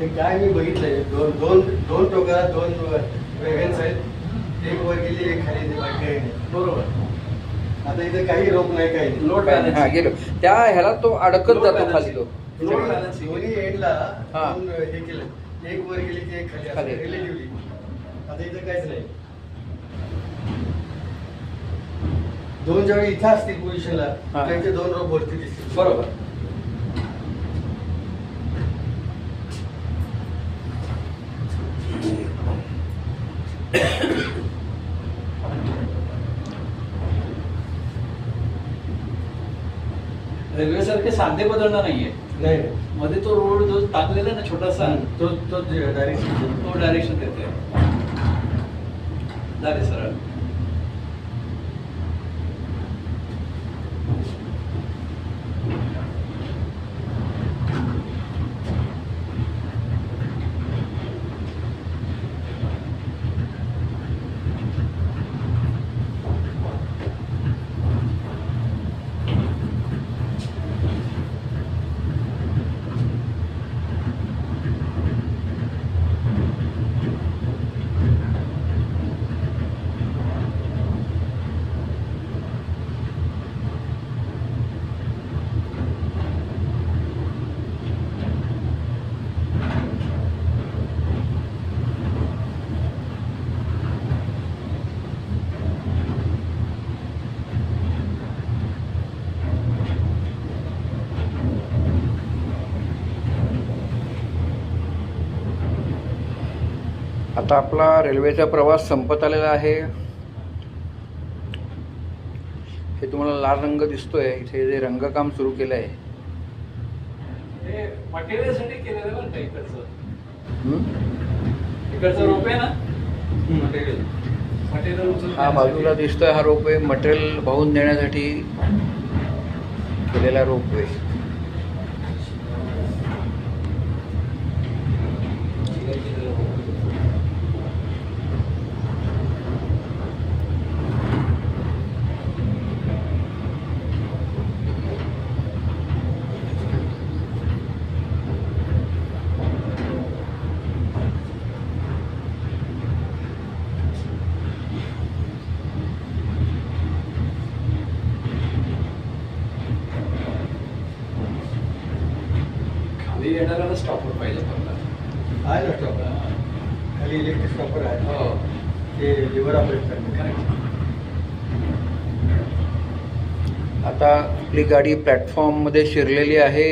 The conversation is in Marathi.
ते काय मी बघितलंय, दोन दोन दोन टोका, दोन वेगन्स आहेत, एक वर गेली एक खाली, बाकी काही नाही. बरोबर. आता इथे काही रोप नाही, काही नाही. Load balance. हा गेलो त्या ह्याला तो अडकत Load जातो balance. खाली तो. Load balance. दोन्ही एंडला हा. दोन हे केलं, एक वर गेली की एक खाली, खाली. रिलेटिव्हली. आता इथं काहीच नाही. दोन ज्यावेळी इथं असतील पोझिशनला, हा. त्यांचे दोन रोप वरती दिसतील. बरोबर. रेल्वे सारखे सांधे बदलणार नाहीये. नाही मध्ये तो रोड जो टाकलेला ना छोटासा, तो तो डायरेक्शन. तो डायरेक्शन देते. झाले सरळ. आता आपला रेल्वेचा प्रवास संपत आलेला आहे. हे तुम्हाला लाल रंग दिसतोय, इथे जे रंगकाम सुरू केलं आहे. हे मटेरियलसाठी केलेलं बरं का इकडचं. हम्म? इकडचं रोप आहे ना, मटेरियल उचलून हा बाजूला दिसतोय हा रोप आहे, मटेरियल वाहून देण्यासाठी केलेला रोप आहे. खाली येणाऱ्याला स्टॉपवर पाहिजे फक्त. आहे ना स्टॉपर, खाली इलेक्ट्रिक स्टॉपर आहे. हो. ते लिव्हर ऑपरेट करते. करेक्ट. आता आपली गाडी प्लॅटफॉर्ममध्ये शिरलेली आहे.